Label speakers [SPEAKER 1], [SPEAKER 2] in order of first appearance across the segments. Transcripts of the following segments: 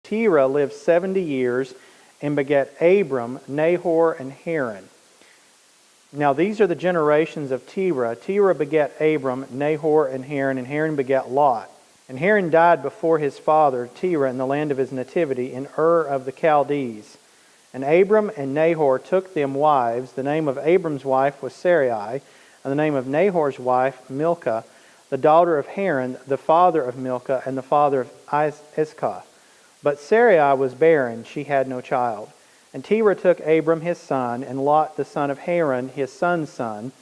[SPEAKER 1] Terah lived 70 years and begat Abram, Nahor, and Haran. Now these are the generations of Terah. Terah begat Abram, Nahor, and Haran begat Lot. And Haran died before his father, Terah, in the land of his nativity, in Ur of the Chaldees. And Abram and Nahor took them wives. The name of Abram's wife was Sarai, and the name of Nahor's wife, Milcah, the daughter of Haran, the father of Milcah, and the father of Iscah. But Sarai was barren, she had no child. And Terah took Abram his son, and Lot the son of Haran, his son's son,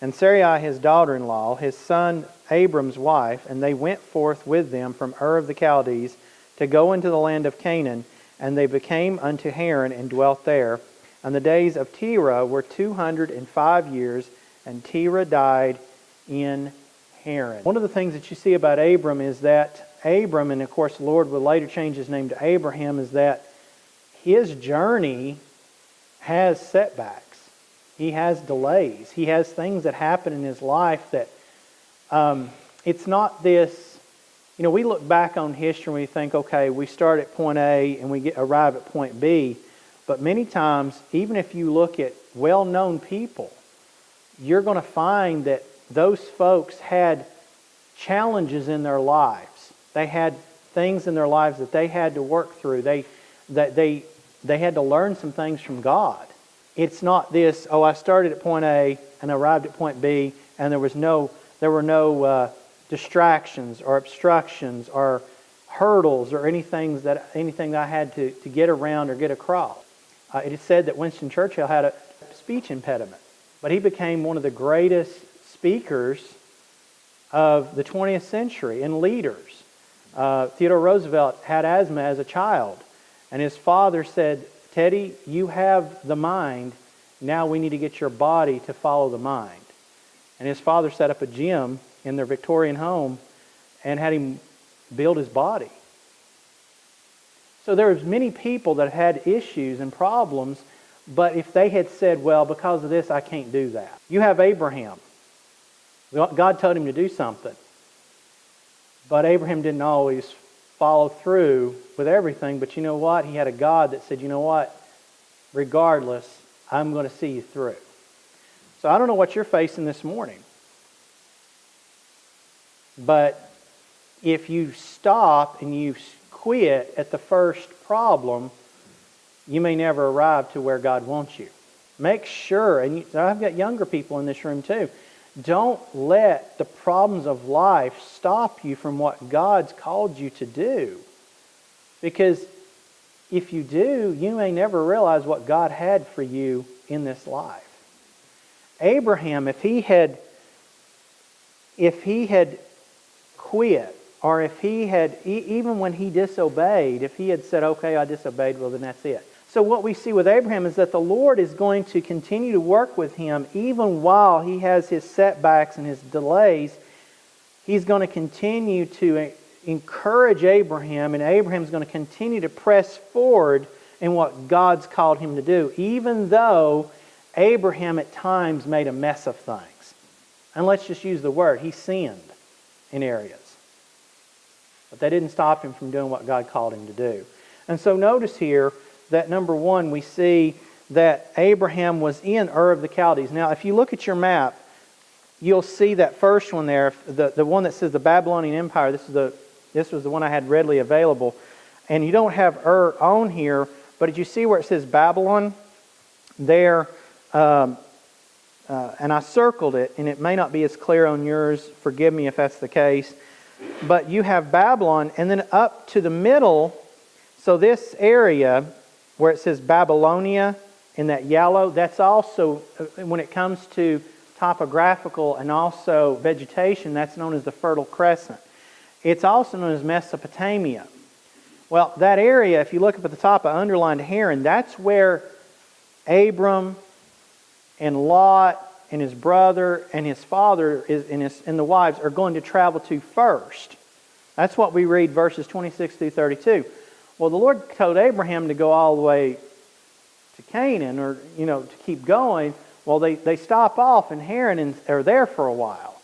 [SPEAKER 1] and Sarai his daughter-in-law, his son Abram's wife, and they went forth with them from Ur of the Chaldees to go into the land of Canaan, and they became unto Haran and dwelt there. And the days of Terah were 205 years, and Terah died in Haran. One of the things that you see about Abram is that Abram, and of course the Lord would later change his name to Abraham, is that his journey has setbacks. He has delays. He has things that happen in his life that it's not this, we look back on history and we think, okay, we start at point A and we arrive at point B. But many times, even if you look at well-known people, you're going to find that those folks had challenges in their lives. They had things in their lives that they had to work through. They had to learn some things from God. It's not this, I started at point A and arrived at point B, and there were no distractions or obstructions or hurdles or anything that I had to get around or get across. It is said that Winston Churchill had a speech impediment, but he became one of the greatest speakers of the 20th century and leaders. Theodore Roosevelt had asthma as a child, and his father said, Teddy, you have the mind, now we need to get your body to follow the mind. And his father set up a gym in their Victorian home and had him build his body. So there was many people that had issues and problems, but if they had said, well, because of this, I can't do that. You have Abraham. God told him to do something. But Abraham didn't always follow through with everything. But you know what? He had a God that said, you know what? Regardless, I'm going to see you through. So I don't know what you're facing this morning. But if you stop and you quit at the first problem, you may never arrive to where God wants you. Make sure, and I've got younger people in this room too, don't let the problems of life stop you from what God's called you to do. Because if you do, you may never realize what God had for you in this life. Abraham, if he had quit, or if he had, even when he disobeyed, if he had said, okay, I disobeyed, well then that's it. So what we see with Abraham is that the Lord is going to continue to work with him even while he has his setbacks and his delays. He's going to continue to encourage Abraham, and Abraham's going to continue to press forward in what God's called him to do, even though Abraham at times made a mess of things. And let's just use the word, he sinned in areas. But that didn't stop him from doing what God called him to do. And so notice here that number one, we see that Abraham was in Ur of the Chaldees. Now, if you look at your map, you'll see that first one there, the one that says the Babylonian Empire. This was the one I had readily available. And you don't have Ur on here, but did you see where it says Babylon? There, and I circled it, and it may not be as clear on yours. Forgive me if that's the case. But you have Babylon, and then up to the middle, so this area where it says Babylonia in that yellow, that's also, when it comes to topographical and also vegetation, that's known as the Fertile Crescent. It's also known as Mesopotamia. Well, that area, if you look up at the top, I underlined Haran, that's where Abram and Lot and his brother and his father and the wives are going to travel to first. That's what we read verses 26 through 32. Well, the Lord told Abraham to go all the way to Canaan, or to keep going. Well, they stop off in Haran and are there for a while.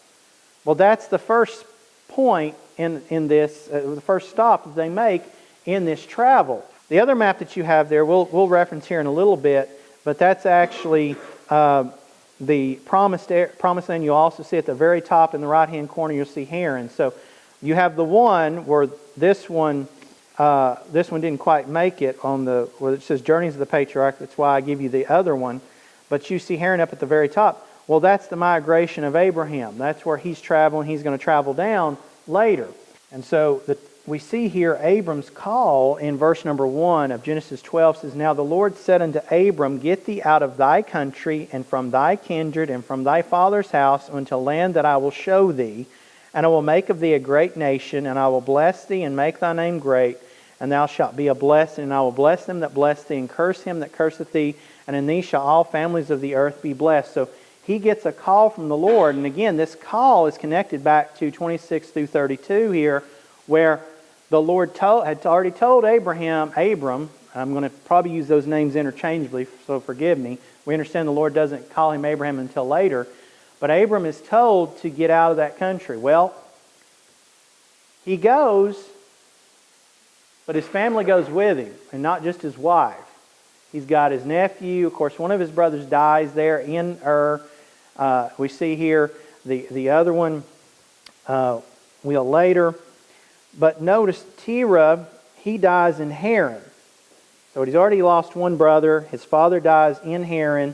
[SPEAKER 1] Well, that's the first point in this. The first stop that they make in this travel. The other map that you have there, we'll reference here in a little bit, but that's actually the promised land. You'll also see at the very top in the right-hand corner, you'll see Haran. So you have the one where this one didn't quite make it on where it says Journeys of the Patriarch. That's why I give you the other one. But you see Haran up at the very top. Well, that's the migration of Abraham. That's where he's traveling. He's going to travel down later. And so we see here Abram's call in verse number 1 of Genesis 12 says, Now the Lord said unto Abram, Get thee out of thy country, and from thy kindred, and from thy father's house, unto land that I will show thee. And I will make of thee a great nation, and I will bless thee, and make thy name great, and thou shalt be a blessing. And I will bless them that bless thee, and curse him that curseth thee, and in thee shall all families of the earth be blessed. So he gets a call from the Lord. And again, this call is connected back to 26 through 32 here, where the Lord had already told Abram, I'm going to probably use those names interchangeably, so forgive me. We understand the Lord doesn't call him Abraham until later. But Abram is told to get out of that country. Well, he goes, but his family goes with him, and not just his wife. He's got his nephew. Of course, one of his brothers dies there in Ur. We see here the other one will later. But notice Terah, he dies in Haran. So he's already lost one brother. His father dies in Haran.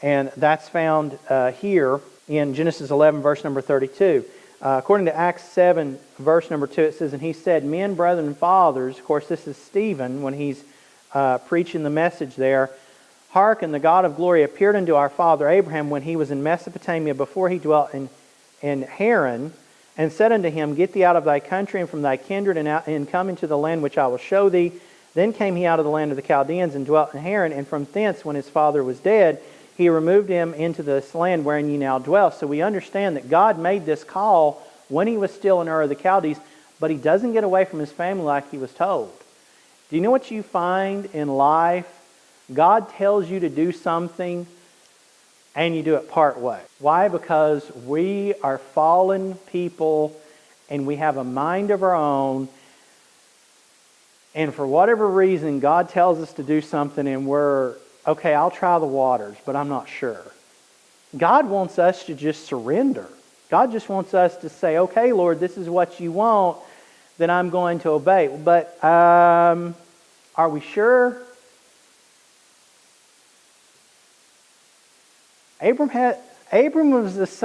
[SPEAKER 1] And that's found here in Genesis 11, verse number 32. According to Acts 7, verse number 2, it says, And he said, Men, brethren, and fathers. Of course, this is Stephen when he's preaching the message there. Hearken, the God of glory appeared unto our father Abraham when he was in Mesopotamia, before he dwelt in Haran, and said unto him, Get thee out of thy country and from thy kindred, and come into the land which I will show thee. Then came he out of the land of the Chaldeans and dwelt in Haran, and from thence, when his father was dead, he removed him into this land wherein ye now dwell. So we understand that God made this call when he was still in Ur of the Chaldees, but he doesn't get away from his family like he was told. Do you know what you find in life? God tells you to do something and you do it part way. Why? Because we are fallen people and we have a mind of our own. And for whatever reason, God tells us to do something and we're, okay, I'll try the waters, but I'm not sure. God wants us to just surrender. God just wants us to say, okay, Lord, this is what you want, then I'm going to obey. But are we sure? Abram was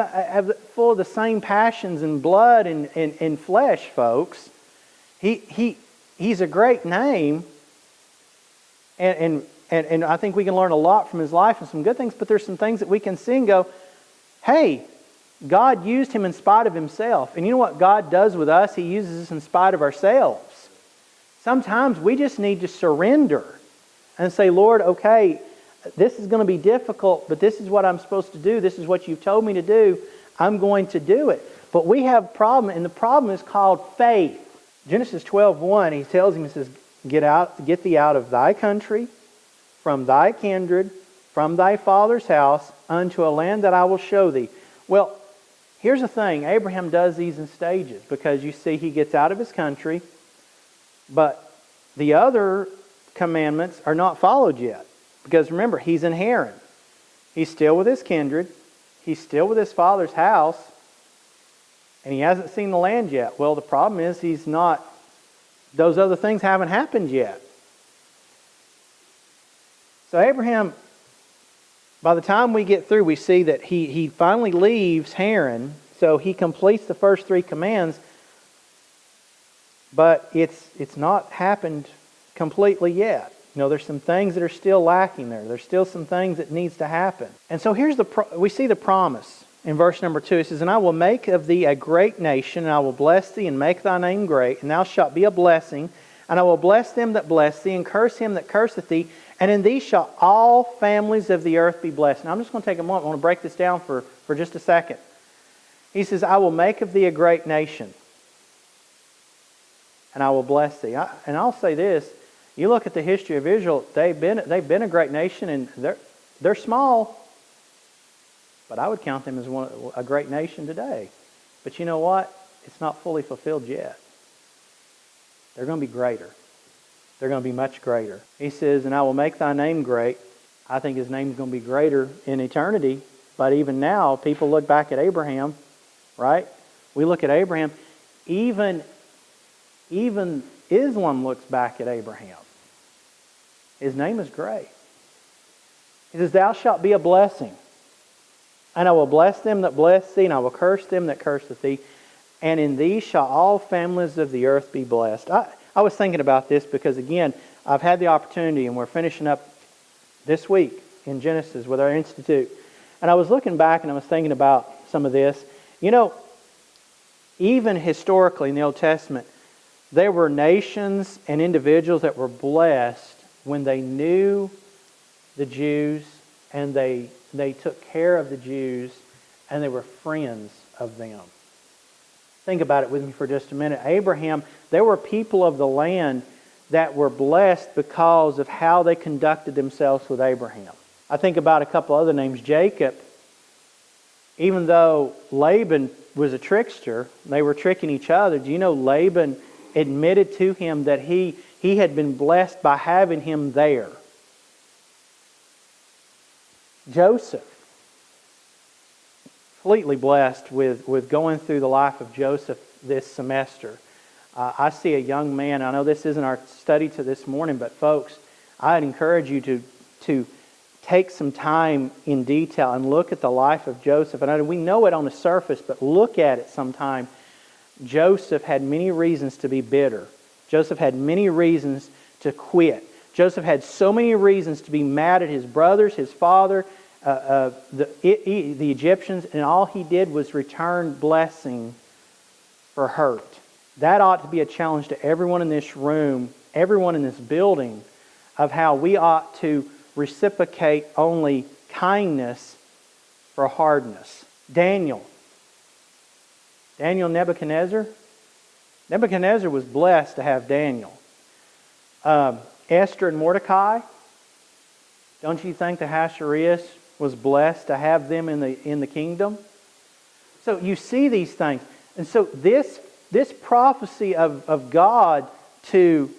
[SPEAKER 1] full of the same passions and blood and flesh, folks. He's a great name, and I think we can learn a lot from his life and some good things, but there's some things that we can see and go, hey, God used him in spite of himself. And you know what God does with us? He uses us in spite of ourselves. Sometimes we just need to surrender and say, Lord, okay, this is going to be difficult, but this is what I'm supposed to do. This is what you've told me to do. I'm going to do it. But we have a problem, and the problem is called faith. Genesis 12:1, he tells him, he says, Get thee out of thy country, from thy kindred, from thy father's house, unto a land that I will show thee. Well, here's the thing. Abraham does these in stages, because you see he gets out of his country, but the other commandments are not followed yet. Because remember, he's in Haran. He's still with his kindred. He's still with his father's house. And he hasn't seen the land yet. Well, the problem is those other things haven't happened yet. So Abraham, by the time we get through, we see that he finally leaves Haran. So he completes the first 3 commands. But it's not happened completely yet. You know, there's some things that are still lacking there. There's still some things that needs to happen. And so we see the promise in verse number 2. It says, And I will make of thee a great nation, and I will bless thee, and make thy name great, and thou shalt be a blessing. And I will bless them that bless thee, and curse him that curseth thee, and in thee shall all families of the earth be blessed. Now I'm just going to take a moment. I want to break this down for just a second. He says, I will make of thee a great nation, and I will bless thee. And I'll say this. You look at the history of Israel, they've been a great nation, and they're small, but I would count them as a great nation today. But you know what? It's not fully fulfilled yet. They're going to be greater. they're going to be much greater. He says, and I will make thy name great. I think his name's going to be greater in eternity. But even now, people look back at Abraham, right? We look at Abraham. Even Islam looks back at Abraham. His name is great. He says, thou shalt be a blessing. And I will bless them that bless thee, and I will curse them that curseth thee. And in thee shall all families of the earth be blessed. I was thinking about this because, again, I've had the opportunity, and we're finishing up this week in Genesis with our Institute. And I was looking back and I was thinking about some of this. You know, even historically in the Old Testament, there were nations and individuals that were blessed when they knew the Jews and they took care of the Jews and they were friends of them. Think about it with me for just a minute. Abraham, there were people of the land that were blessed because of how they conducted themselves with Abraham. I think about a couple other names. Jacob, even though Laban was a trickster, they were tricking each other. Do you know Laban admitted to him that he had been blessed by having him there? Joseph, completely blessed with going through the life of Joseph this semester. I see a young man, I know this isn't our study to this morning, but folks, I'd encourage you to take some time in detail and look at the life of Joseph. And we know it on the surface, but look at it sometime. Joseph had many reasons to be bitter. Joseph had many reasons to quit. Joseph had so many reasons to be mad at his brothers, his father, the Egyptians, and all he did was return blessing for hurt. That ought to be a challenge to everyone in this room, everyone in this building, of how we ought to reciprocate only kindness for hardness. Daniel, Nebuchadnezzar was blessed to have Daniel. Esther and Mordecai, don't you think the Ahasuerus was blessed to have them in the kingdom? So you see these things. And so this prophecy of God to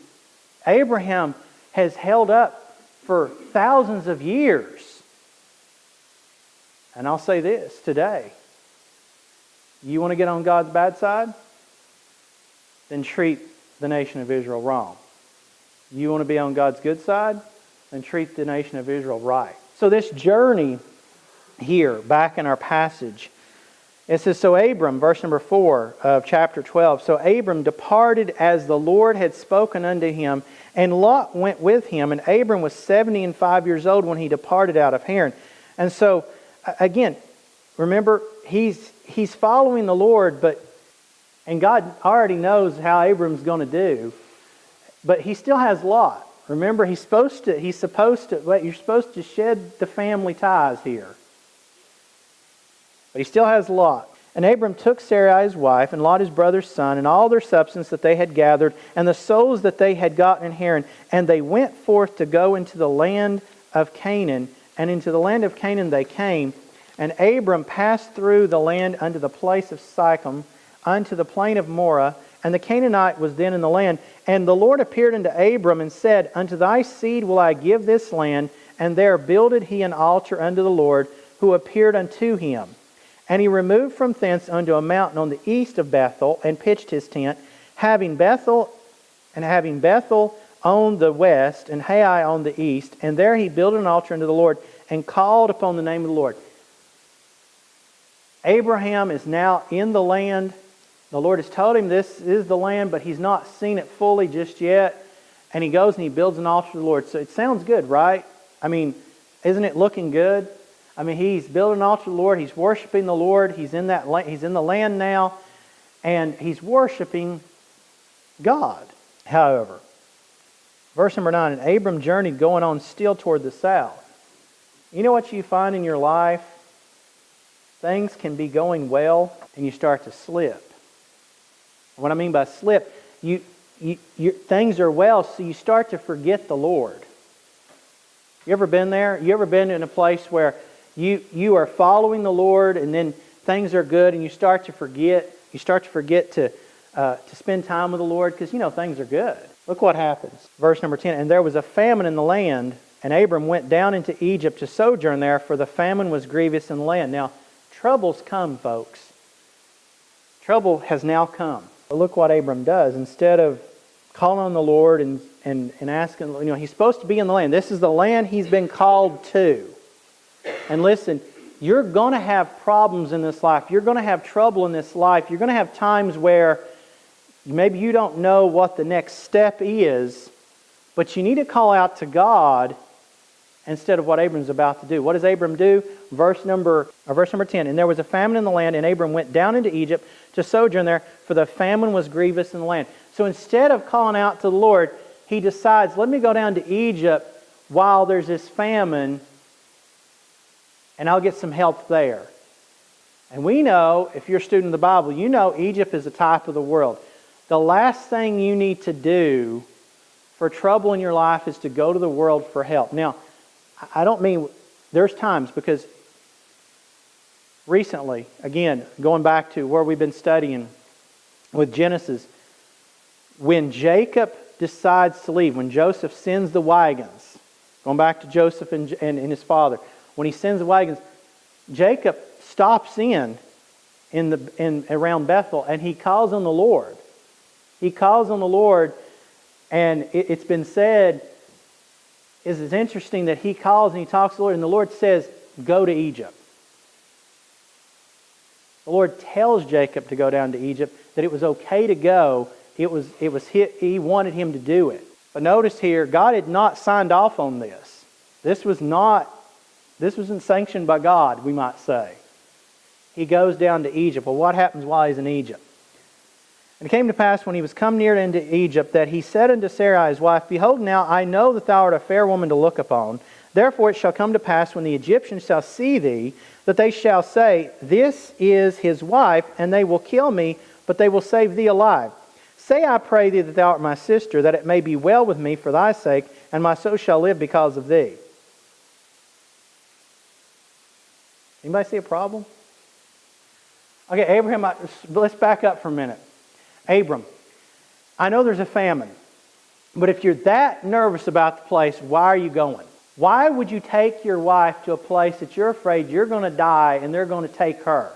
[SPEAKER 1] Abraham has held up for thousands of years. And I'll say this today. You want to get on God's bad side? Then treat the nation of Israel wrong. You want to be on God's good side? Then treat the nation of Israel right. So this journey here, back in our passage, it says, so Abram, verse number 4 of chapter 12, so Abram departed as the Lord had spoken unto him, and Lot went with him, and Abram was 75 years old when he departed out of Haran. And so, again, remember, he's following the Lord, and God already knows how Abram's going to do, but he still has Lot. Remember, you're supposed to shed the family ties here. But he still has Lot. And Abram took Sarai his wife, and Lot his brother's son, and all their substance that they had gathered, and the souls that they had gotten in Haran, and they went forth to go into the land of Canaan. And into the land of Canaan they came. And Abram passed through the land unto the place of Sichem, unto the plain of Moreh, and the Canaanite was then in the land. And the Lord appeared unto Abram, and said, unto thy seed will I give this land. And there builded he an altar unto the Lord, who appeared unto him. And he removed from thence unto a mountain on the east of Bethel, and pitched his tent, having Bethel on the west, and Hai on the east. And there he built an altar unto the Lord, and called upon the name of the Lord. Abraham is now in the land. The Lord has told him this is the land, but he's not seen it fully just yet. And he goes and he builds an altar to the Lord. So it sounds good, right? I mean, isn't it looking good? I mean, he's building an altar to the Lord. He's worshiping the Lord. He's in the land now, and he's worshiping God. However, verse number 9, and Abram journeyed going on still toward the south. You know what you find in your life? Things can be going well, and you start to slip. What I mean by slip, things are well, so you start to forget the Lord. You ever been there? You ever been in a place where you are following the Lord, and then things are good, and you start to forget. You start to forget to spend time with the Lord because things are good. Look what happens. Verse number 10, and there was a famine in the land, and Abram went down into Egypt to sojourn there, for the famine was grievous in the land. Now, trouble's come, folks. Trouble has now come. But look what Abram does. Instead of calling on the Lord and asking, he's supposed to be in the land. This is the land he's been called to. And listen, you're going to have problems in this life. You're going to have trouble in this life. You're going to have times where maybe you don't know what the next step is, but you need to call out to God instead of what Abram's about to do. What does Abram do? Verse number 10. And there was a famine in the land, and Abram went down into Egypt to sojourn there, for the famine was grievous in the land. So instead of calling out to the Lord, he decides, let me go down to Egypt while there's this famine, and I'll get some help there. And we know, if you're a student of the Bible, you know Egypt is a type of the world. The last thing you need to do for trouble in your life is to go to the world for help. Now, I don't mean, there's times, because recently, again, going back to where we've been studying with Genesis, when Jacob decides to leave, when Joseph sends the wagons, going back to Joseph and his father, when he sends the wagons, Jacob stops in around Bethel, and he calls on the Lord. He calls on the Lord, and it's been said, it's interesting that he calls and he talks to the Lord, and the Lord says, go to Egypt. The Lord tells Jacob to go down to Egypt, that it was okay to go. He wanted him to do it. But notice here, God had not signed off on this. This wasn't sanctioned by God, we might say. He goes down to Egypt. Well, what happens while he's in Egypt? And it came to pass, when he was come near into Egypt, that he said unto Sarai his wife, Behold, now I know that thou art a fair woman to look upon. Therefore it shall come to pass, when the Egyptians shall see thee, that they shall say, This is his wife, and they will kill me, but they will save thee alive. Say, I pray thee, that thou art my sister, that it may be well with me for thy sake, and my soul shall live because of thee. Anybody see a problem? Okay, Abraham, let's back up for a minute. Abram, I know there's a famine, but if you're that nervous about the place, why are you going? Why would you take your wife to a place that you're afraid you're going to die and they're going to take her?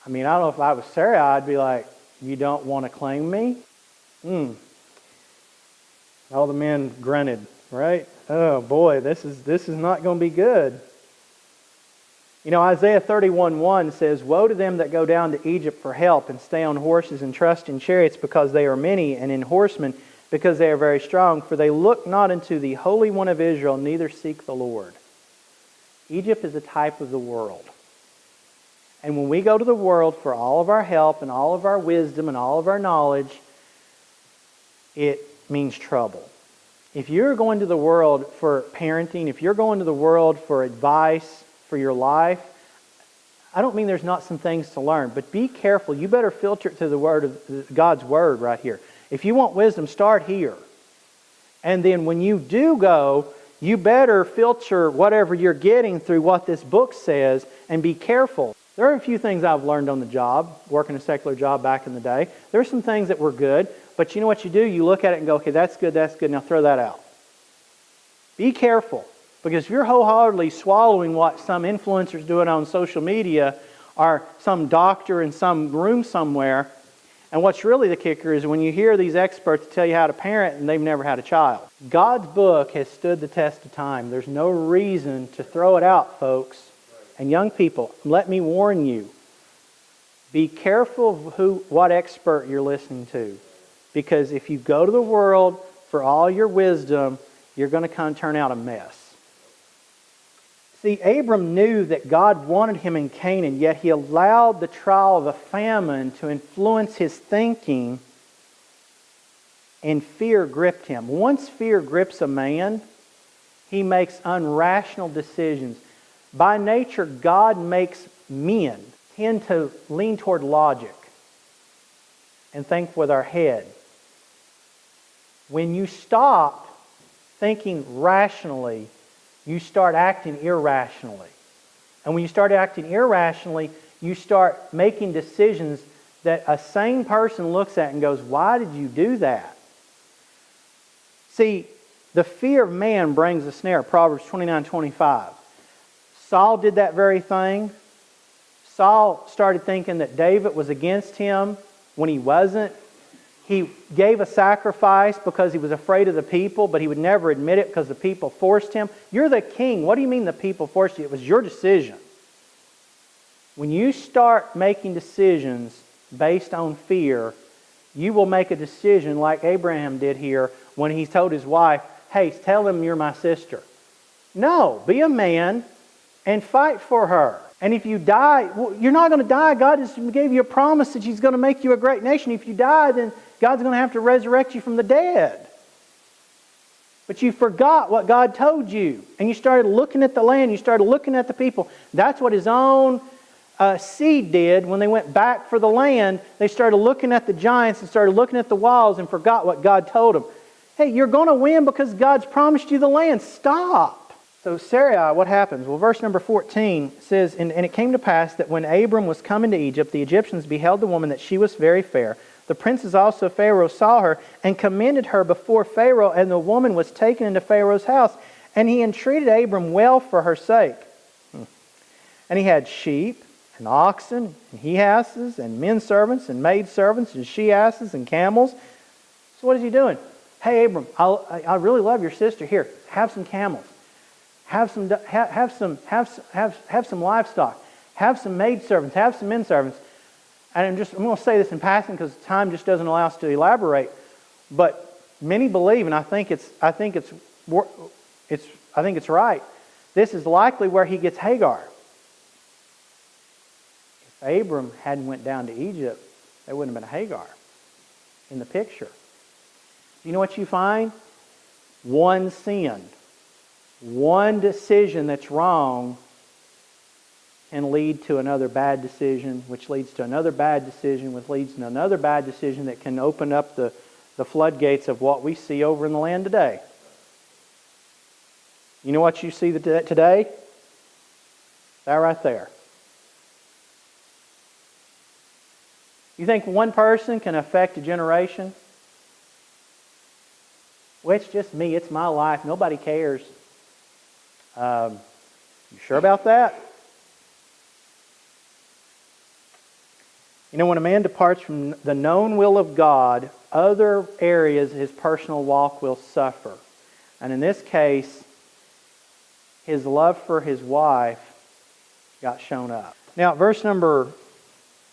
[SPEAKER 1] I mean, I don't know, if I was Sarah, I'd be like, you don't want to claim me? All the men grunted, right? Oh boy, this is not going to be good. Isaiah 31:1 says, Woe to them that go down to Egypt for help, and stay on horses, and trust in chariots, because they are many, and in horsemen, because they are very strong. For they look not unto the Holy One of Israel, neither seek the Lord. Egypt is a type of the world. And when we go to the world for all of our help, and all of our wisdom, and all of our knowledge, it means trouble. If you're going to the world for parenting, if you're going to the world for advice for your life, I don't mean there's not some things to learn, but be careful. You better filter it to the word of God's Word right here. If you want wisdom, start here. And then when you do go, you better filter whatever you're getting through what this book says, and be careful. There are a few things I've learned on the job, working a secular job back in the day. There are some things that were good, but you know what you do? You look at it and go, okay, that's good, now throw that out. Be careful. Because if you're wholeheartedly swallowing what some influencer's doing on social media, or some doctor in some room somewhere, and what's really the kicker is when you hear these experts tell you how to parent and they've never had a child. God's book has stood the test of time. There's no reason to throw it out, folks. And young people, let me warn you, be careful of what expert you're listening to. Because if you go to the world for all your wisdom, you're going to kind of turn out a mess. See, Abram knew that God wanted him in Canaan, yet he allowed the trial of a famine to influence his thinking, and fear gripped him. Once fear grips a man, he makes irrational decisions. By nature, God makes men tend to lean toward logic and think with our head. When you stop thinking rationally, you start acting irrationally. And when you start acting irrationally, you start making decisions that a sane person looks at and goes, why did you do that? See, the fear of man brings a snare. Proverbs 29:25. Saul did that very thing. Saul started thinking that David was against him when he wasn't. He gave a sacrifice because he was afraid of the people, but he would never admit it because the people forced him. You're the king. What do you mean the people forced you? It was your decision. When you start making decisions based on fear, you will make a decision like Abraham did here when he told his wife, hey, tell them you're my sister. No, be a man and fight for her. And if you die, well, you're not going to die. God just gave you a promise that He's going to make you a great nation. If you die, then God's going to have to resurrect you from the dead. But you forgot what God told you. And you started looking at the land. You started looking at the people. That's what His own seed did when they went back for the land. They started looking at the giants and started looking at the walls and forgot what God told them. Hey, you're going to win because God's promised you the land. Stop. So Sarai, what happens? Well, verse number 14 says, And it came to pass that when Abram was come into Egypt, the Egyptians beheld the woman that she was very fair. The princes also of Pharaoh saw her and commended her before Pharaoh, and the woman was taken into Pharaoh's house. And he entreated Abram well for her sake. And he had sheep and oxen and he-asses and men servants and maid servants and she-asses and camels. So what is he doing? Hey, Abram, I really love your sister. Here, have some camels. Have some livestock. Have some maid servants. Have some men servants. And I'm going to say this in passing because time just doesn't allow us to elaborate. But many believe, and I think it's right. This is likely where he gets Hagar. If Abram hadn't went down to Egypt, there wouldn't have been a Hagar in the picture. You know what you find? One sin. One decision that's wrong can lead to another bad decision, which leads to another bad decision, which leads to another bad decision that can open up the floodgates of what we see over in the land today. You know what you see today? That right there. You think one person can affect a generation? Well, it's just me. It's my life. Nobody cares. You sure about that? You know, when a man departs from the known will of God, other areas of his personal walk will suffer. And in this case, his love for his wife got shown up. Now, verse number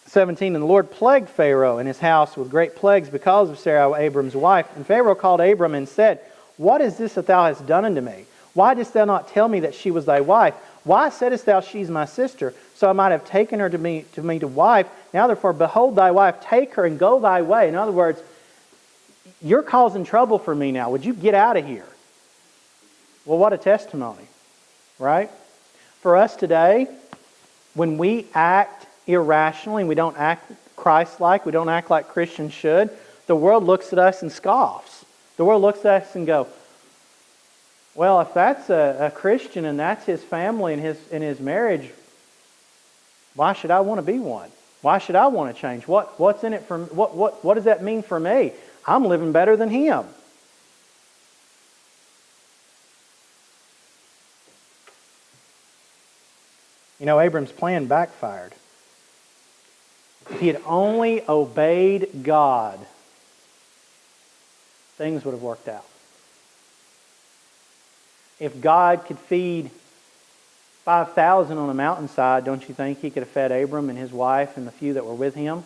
[SPEAKER 1] 17, And the Lord plagued Pharaoh and his house with great plagues because of Sarai, Abram's wife. And Pharaoh called Abram and said, What is this that thou hast done unto me? Why didst thou not tell me that she was thy wife? Why saidst thou, She is my sister? So I might have taken her to me to wife. Now therefore, behold thy wife, take her and go thy way. In other words, you're causing trouble for me now. Would you get out of here? Well, what a testimony, right? For us today, when we act irrationally, we don't act Christ-like, we don't act like Christians should, the world looks at us and scoffs. The world looks at us and goes, well, if that's a Christian and that's his family and his marriage, why should I want to be one? Why should I want to change? What's in it for what does that mean for me? I'm living better than him. You know, Abram's plan backfired. If he had only obeyed God, things would have worked out. If God could feed 5,000 on a mountainside, don't you think He could have fed Abram and his wife and the few that were with him?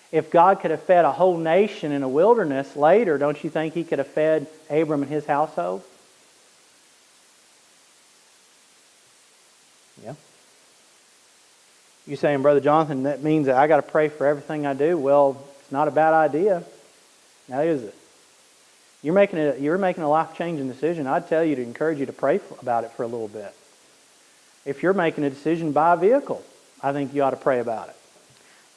[SPEAKER 1] If God could have fed a whole nation in a wilderness later, don't you think He could have fed Abram and his household? Yeah. You saying, Brother Jonathan, that means that I got to pray for everything I do? Well, it's not a bad idea. Now is it? You're making a life-changing decision. I'd tell you to encourage you to pray about it for a little bit. If you're making a decision, buy a vehicle. I think you ought to pray about it.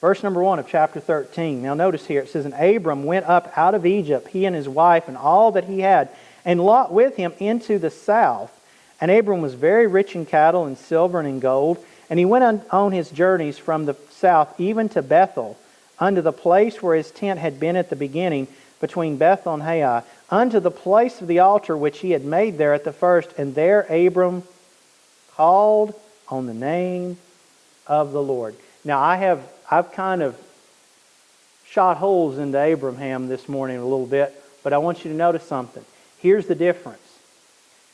[SPEAKER 1] Verse number 1 of chapter 13. Now notice here, it says, And Abram went up out of Egypt, he and his wife, and all that he had, and Lot with him into the south. And Abram was very rich in cattle and silver and in gold. And he went on his journeys from the south even to Bethel, unto the place where his tent had been at the beginning, between Bethel and Hai, unto the place of the altar which he had made there at the first. And there Abram called on the name of the Lord. Now I've kind of shot holes into Abraham this morning a little bit, but I want you to notice something. Here's the difference.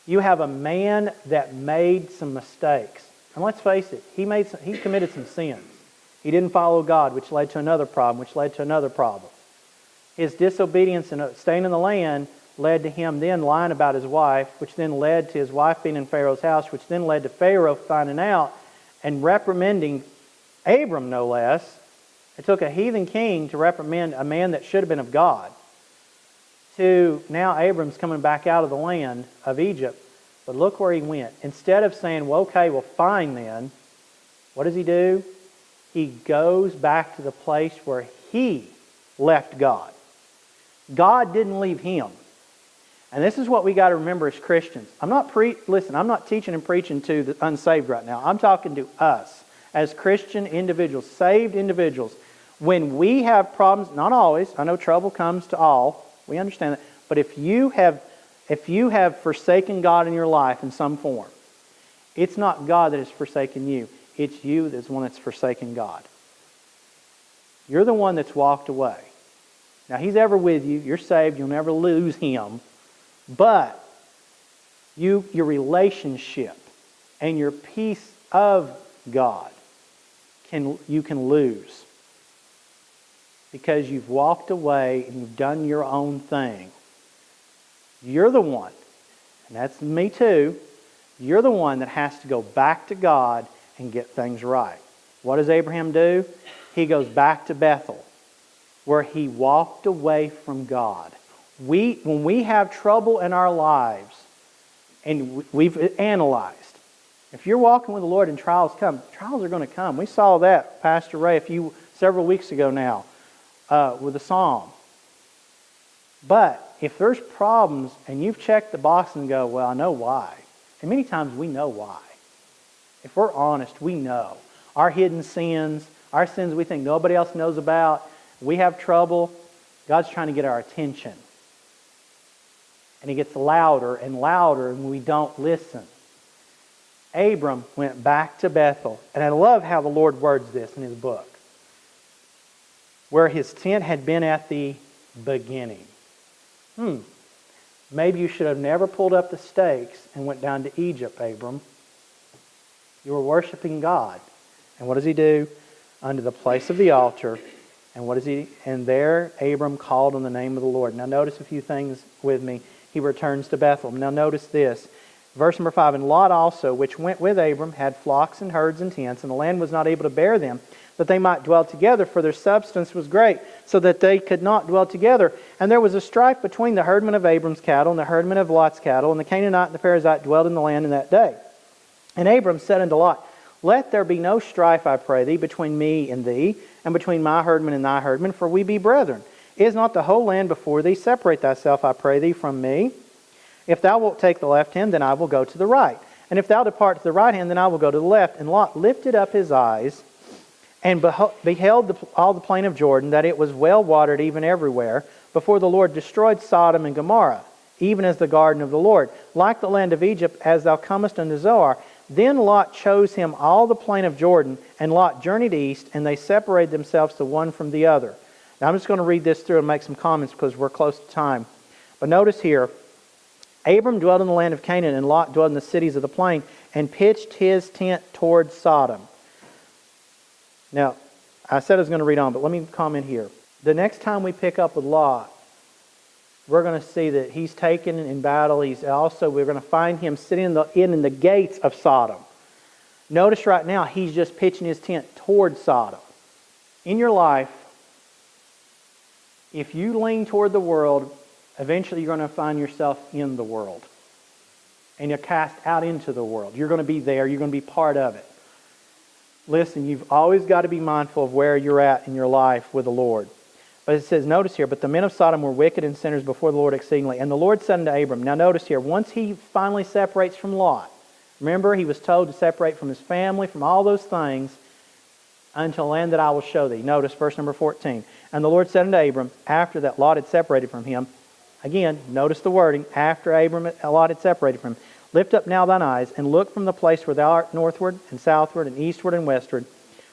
[SPEAKER 1] You have a man that made some mistakes. And let's face it, he committed some sins. He didn't follow God, which led to another problem, which led to another problem. His disobedience and staying in the land led to him then lying about his wife, which then led to his wife being in Pharaoh's house, which then led to Pharaoh finding out and reprimanding Abram, no less. It took a heathen king to reprimand a man that should have been of God. To now Abram's coming back out of the land of Egypt. But look where he went. Instead of saying, well, okay, well, fine then, what does he do? He goes back to the place where he left God. God didn't leave him. And this is what we got to remember as Christians. I'm not teaching and preaching to the unsaved right now. I'm talking to us as Christian individuals, saved individuals. When we have problems, not always, I know trouble comes to all, we understand that, but if you have forsaken God in your life in some form, it's not God that has forsaken you. It's you that's the one that's forsaken God. You're the one that's walked away. Now, He's ever with you. You're saved. You'll never lose Him. But your relationship and your peace of God you can lose because you've walked away and you've done your own thing. You're the one, and that's me too, you're the one that has to go back to God and get things right. What does Abraham do? He goes back to Bethel, where he walked away from God. When we have trouble in our lives, and we've analyzed, if you're walking with the Lord and trials come, trials are going to come. We saw that, Pastor Ray, several weeks ago now, with the psalm. But if there's problems and you've checked the box and go, well, I know why. And many times we know why. If we're honest, we know. Our hidden sins, our sins we think nobody else knows about, we have trouble, God's trying to get our attention. And He gets louder and louder and we don't listen. Abram went back to Bethel. And I love how the Lord words this in His book. Where his tent had been at the beginning. Maybe you should have never pulled up the stakes and went down to Egypt, Abram. You were worshiping God. And what does he do? Unto the place of the altar. And there Abram called on the name of the Lord. Now notice a few things with me. He returns to Bethel. Now notice this. Verse number 5, and Lot also, which went with Abram, had flocks and herds and tents, and the land was not able to bear them, that they might dwell together, for their substance was great, so that they could not dwell together. And there was a strife between the herdmen of Abram's cattle and the herdmen of Lot's cattle, and the Canaanite and the Perizzite dwelled in the land in that day. And Abram said unto Lot, let there be no strife, I pray thee, between me and thee, and between my herdmen and thy herdmen, for we be brethren. Is not the whole land before thee? Separate thyself, I pray thee, from me. If thou wilt take the left hand, then I will go to the right. And if thou depart to the right hand, then I will go to the left. And Lot lifted up his eyes, and beheld all the plain of Jordan, that it was well watered even everywhere, before the Lord destroyed Sodom and Gomorrah, even as the garden of the Lord, like the land of Egypt, as thou comest unto Zoar. Then Lot chose him all the plain of Jordan, and Lot journeyed east, and they separated themselves the one from the other. Now I'm just going to read this through and make some comments because we're close to time. But notice here, Abram dwelled in the land of Canaan, and Lot dwelled in the cities of the plain, and pitched his tent toward Sodom. Now, I said I was going to read on, but let me comment here. The next time we pick up with Lot, we're going to see that he's taken in battle. We're going to find him sitting in the gates of Sodom. Notice right now, he's just pitching his tent toward Sodom. In your life, if you lean toward the world, eventually you're going to find yourself in the world. And you're cast out into the world. You're going to be there. You're going to be part of it. Listen, you've always got to be mindful of where you're at in your life with the Lord. But it says, notice here, but the men of Sodom were wicked and sinners before the Lord exceedingly. And the Lord said unto Abram, now notice here, once he finally separates from Lot, remember he was told to separate from his family, from all those things, unto a land that I will show thee. Notice verse number 14. And the Lord said unto Abram, after that Lot had separated from him, Again, notice the wording, after Abram and Lot had separated from him. Lift up now thine eyes, and look from the place where thou art northward, and southward, and eastward, and westward.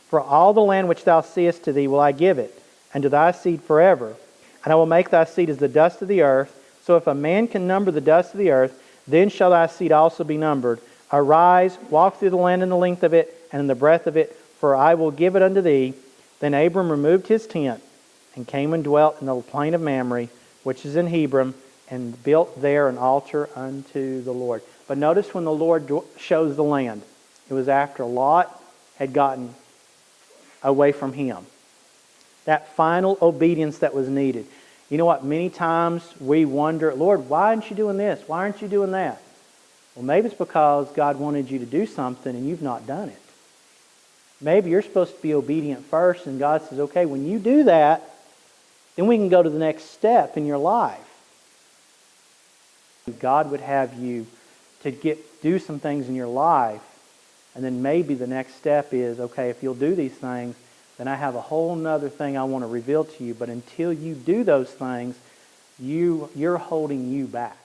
[SPEAKER 1] For all the land which thou seest to thee will I give it, and to thy seed forever. And I will make thy seed as the dust of the earth. So if a man can number the dust of the earth, then shall thy seed also be numbered. Arise, walk through the land in the length of it, and in the breadth of it, for I will give it unto thee. Then Abram removed his tent, and came and dwelt in the plain of Mamre, which is in Hebron, and built there an altar unto the Lord. But notice when the Lord shows the land, it was after Lot had gotten away from him. That final obedience that was needed. You know what? Many times we wonder, Lord, why aren't you doing this? Why aren't you doing that? Well, maybe it's because God wanted you to do something and you've not done it. Maybe you're supposed to be obedient first, and God says, okay, when you do that, then we can go to the next step in your life. God would have you to do some things in your life, and then maybe the next step is, okay, if you'll do these things, then I have a whole nother thing I want to reveal to you. But until you do those things, you're holding you back.